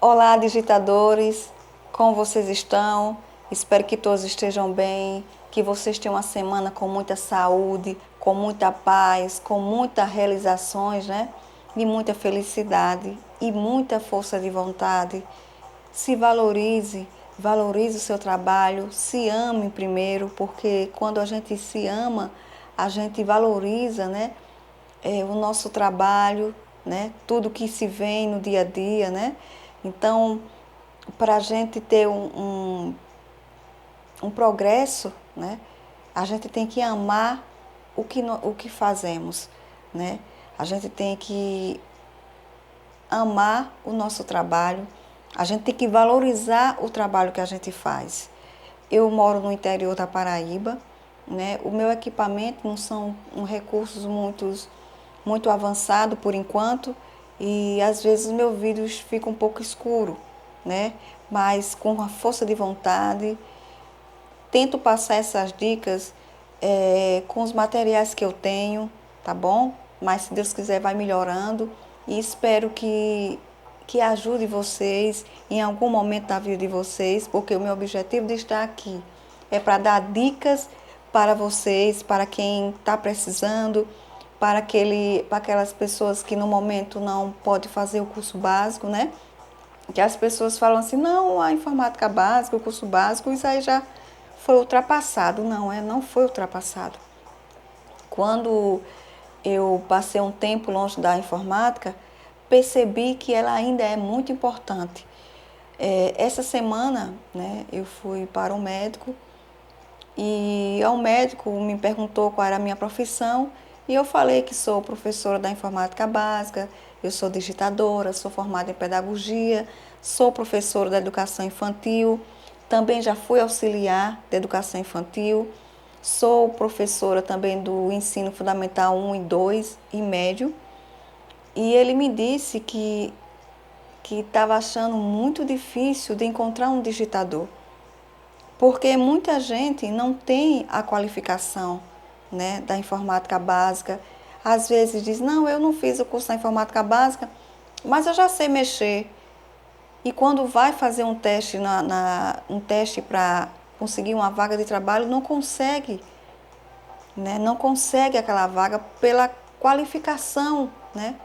Olá, digitadores, como vocês estão? Espero que todos estejam bem, que vocês tenham uma semana com muita saúde, com muita paz, com muitas realizações, né? E muita felicidade e muita força de vontade. Se valorize, valorize o seu trabalho, se ame primeiro, porque quando a gente se ama, a gente valoriza, né? O nosso trabalho, né? Tudo que se vê no dia a dia, né? Então, para a gente ter um progresso, né? A gente tem que amar o que fazemos, né? A gente tem que amar o nosso trabalho, a gente tem que valorizar o trabalho que a gente faz. Eu moro no interior da Paraíba, né? O meu equipamento não são recursos muito avançados por enquanto e às vezes meus vídeos ficam um pouco escuro, né? Mas com a força de vontade, tento passar essas dicas com os materiais que eu tenho, tá bom? Mas se Deus quiser vai melhorando e espero que ajude vocês em algum momento da vida de vocês, porque o meu objetivo de estar aqui é para dar dicas para vocês, para quem está precisando, para aquelas pessoas que no momento não pode fazer o curso básico, né? Que as pessoas falam assim, não, a informática básica, o curso básico, isso aí já foi ultrapassado. Não, não foi ultrapassado. Quando eu passei um tempo longe da informática, percebi que ela ainda é muito importante. Essa semana, né, eu fui para um médico e o médico me perguntou qual era a minha profissão e eu falei que sou professora da informática básica, eu sou digitadora, sou formada em pedagogia, sou professora da educação infantil, também já fui auxiliar da educação infantil, sou professora também do ensino fundamental 1 e 2 e médio. E ele me disse que estava achando muito difícil de encontrar um digitador, porque muita gente não tem a qualificação, né, da informática básica. Às vezes diz, não, eu não fiz o curso da informática básica, mas eu já sei mexer. E quando vai fazer um teste, um teste para conseguir uma vaga de trabalho, não consegue, né? Não consegue aquela vaga pela qualificação, né?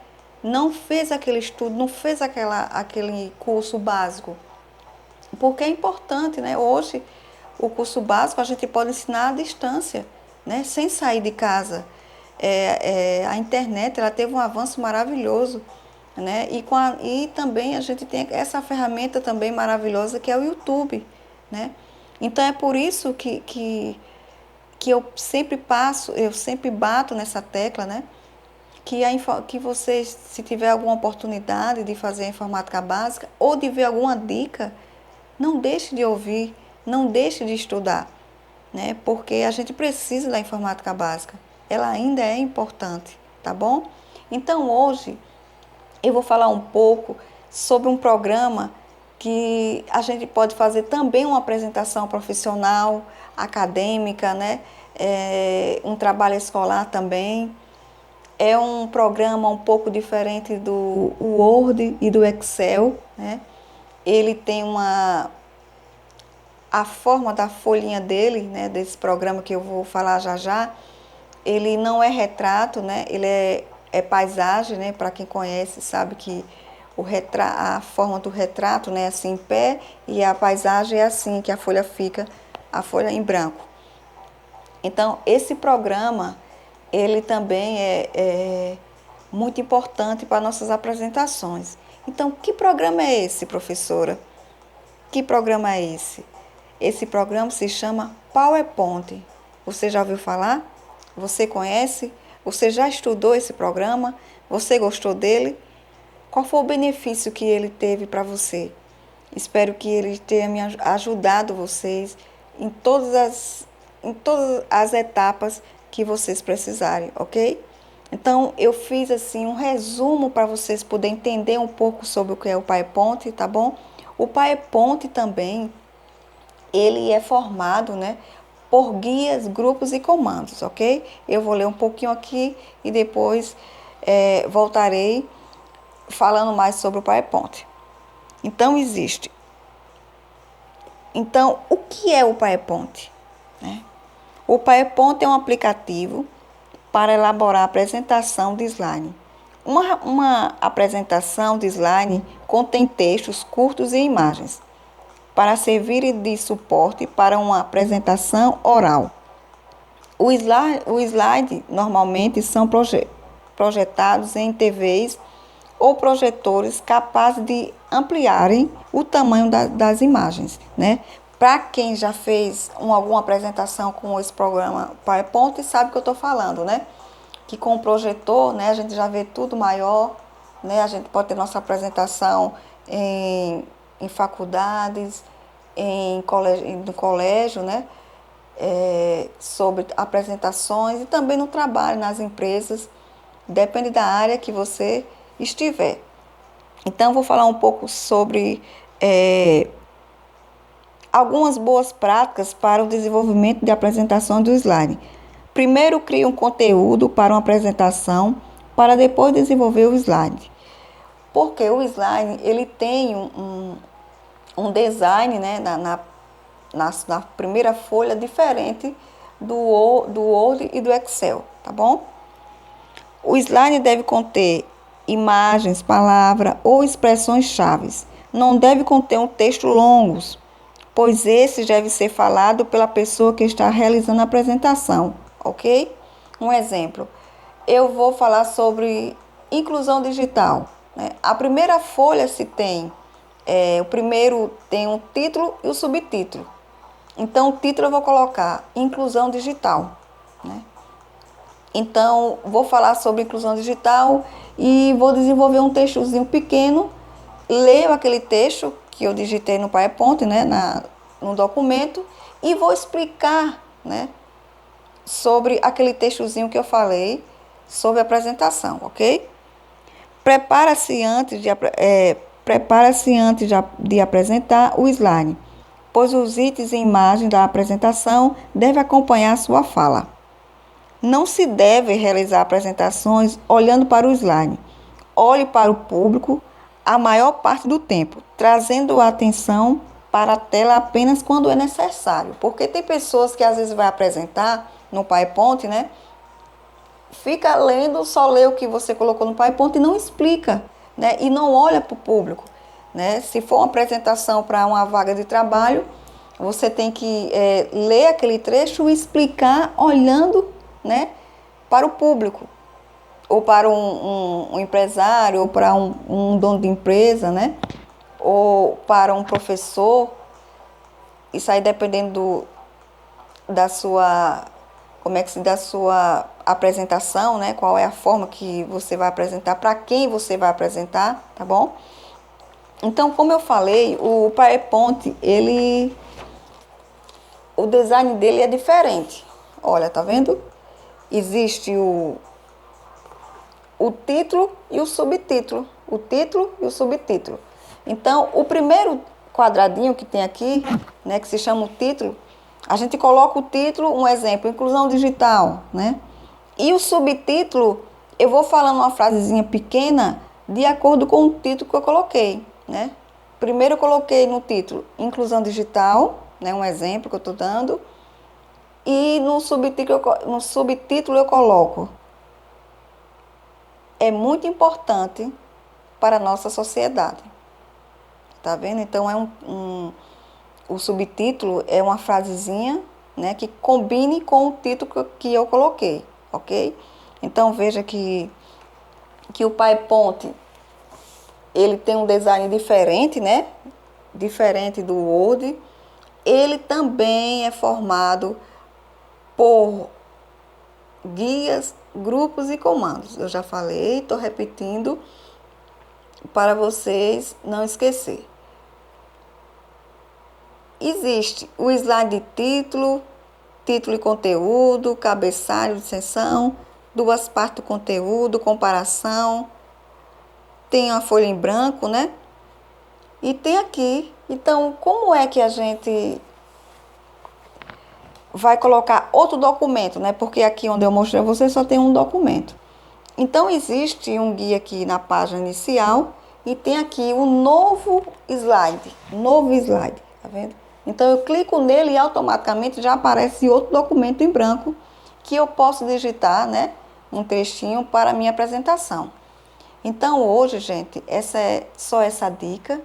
Não fez aquele estudo, não fez aquele curso básico. Porque é importante, né? Hoje, o curso básico a gente pode ensinar à distância, né? Sem sair de casa. A internet ela teve um avanço maravilhoso, né? E também a gente tem essa ferramenta também maravilhosa que é o YouTube, né? Então é por isso que eu sempre eu sempre bato nessa tecla, né? Que vocês, se tiver alguma oportunidade de fazer a informática básica ou de ver alguma dica, não deixe de ouvir, não deixe de estudar, né? Porque a gente precisa da informática básica, ela ainda é importante, tá bom? Então hoje eu vou falar um pouco sobre um programa que a gente pode fazer também uma apresentação profissional, acadêmica, né? Um trabalho escolar também. É um programa um pouco diferente do Word e do Excel, né? Ele tem a forma da folhinha dele, né, desse programa que eu vou falar já já, ele não é retrato, né? Ele é paisagem, né? Para quem conhece sabe que a forma do retrato, né, é assim em pé, e a paisagem é assim, que a folha fica, a folha em branco. Então, esse programa, ele também é muito importante para nossas apresentações. Então, que programa é esse, professora? Que programa é esse? Esse programa se chama PowerPoint. Você já ouviu falar? Você conhece? Você já estudou esse programa? Você gostou dele? Qual foi o benefício que ele teve para você? Espero que ele tenha me ajudado vocês em todas as etapas que vocês precisarem, ok? Então, eu fiz assim um resumo para vocês poderem entender um pouco sobre o que é o PowerPoint, tá bom? O PowerPoint também, ele é formado, né, por guias, grupos e comandos, ok? Eu vou ler um pouquinho aqui e depois voltarei falando mais sobre o PowerPoint. Então, existe. Então, o que é o PowerPoint? Né? O PowerPoint é um aplicativo para elaborar a apresentação de slide. Uma apresentação de slide contém textos curtos e imagens para servir de suporte para uma apresentação oral. O slide normalmente são projetados em TVs ou projetores capazes de ampliarem o tamanho das imagens, né? Para quem já fez alguma apresentação com esse programa PowerPoint, sabe o que eu estou falando, né? Que com o projetor, né, a gente já vê tudo maior, né? A gente pode ter nossa apresentação em faculdades, no colégio, né? Sobre apresentações e também no trabalho, nas empresas, depende da área que você estiver. Então, vou falar um pouco sobre algumas boas práticas para o desenvolvimento de apresentação do slide. Primeiro, crie um conteúdo para uma apresentação, para depois desenvolver o slide. Porque o slide, ele tem um design, né, na primeira folha diferente do Word e do Excel, tá bom? O slide deve conter imagens, palavras ou expressões-chave. Não deve conter um texto longos, pois esse deve ser falado pela pessoa que está realizando a apresentação, ok? Um exemplo, eu vou falar sobre inclusão digital, né? A primeira folha se tem, o primeiro tem um título e o subtítulo. Então, o título eu vou colocar inclusão digital, né? Então, vou falar sobre inclusão digital e vou desenvolver um textozinho pequeno, leio aquele texto que eu digitei no PowerPoint, né, no documento, e vou explicar, né, sobre aquele textozinho que eu falei sobre a apresentação, ok? Prepara-se antes de apresentar o slide, pois os itens e imagens da apresentação devem acompanhar a sua fala. Não se deve realizar apresentações olhando para o slide. Olhe para o público a maior parte do tempo, trazendo a atenção para a tela apenas quando é necessário. Porque tem pessoas que às vezes vai apresentar no PowerPoint, né? Fica lendo, só lê o que você colocou no PowerPoint e não explica, né? E não olha para o público, né? Se for uma apresentação para uma vaga de trabalho, você tem que ler aquele trecho e explicar olhando, né, para o público, ou para um empresário, ou para um dono de empresa, né, ou para um professor. Isso aí dependendo da sua apresentação, né, qual é a forma que você vai apresentar, para quem você vai apresentar, tá bom? Então, como eu falei, o PowerPoint, o design dele é diferente. Olha, tá vendo? Existe o título e o subtítulo. O título e o subtítulo. Então, o primeiro quadradinho que tem aqui, né, que se chama o título, a gente coloca o título, um exemplo, inclusão digital, né? E o subtítulo, eu vou falando uma frasezinha pequena de acordo com o título que eu coloquei, né? Primeiro eu coloquei no título inclusão digital, né, um exemplo que eu estou dando. E no subtítulo eu coloco: é muito importante para a nossa sociedade. Tá vendo? Então, o subtítulo é uma frasezinha, né, que combine com o título que eu coloquei, ok? Então, veja que o PowerPoint, ele tem um design diferente, né? Diferente do Word. Ele também é formado por guias, grupos e comandos. Eu já falei, estou repetindo para vocês não esquecer. Existe o slide de título, título e conteúdo, cabeçalho de seção, duas partes do conteúdo, comparação, tem a folha em branco, né? E tem aqui. Então, como é que a gente vai colocar outro documento, né? Porque aqui onde eu mostrei a você só tem um documento. Então, existe um guia aqui na página inicial e tem aqui um novo slide, tá vendo? Então eu clico nele e automaticamente já aparece outro documento em branco que eu posso digitar, né, um trechinho para a minha apresentação. Então hoje, gente, essa é só essa dica,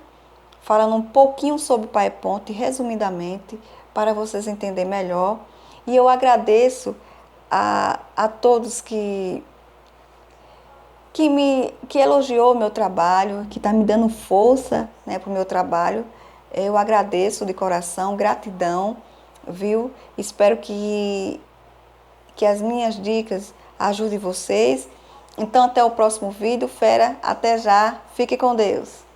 falando um pouquinho sobre o PowerPoint, resumidamente, para vocês entenderem melhor. E eu agradeço a todos que elogiou o meu trabalho, que está me dando força, né, para o meu trabalho. Eu agradeço de coração, gratidão, viu? Espero que as minhas dicas ajudem vocês. Então, até o próximo vídeo. Fera, até já. Fique com Deus.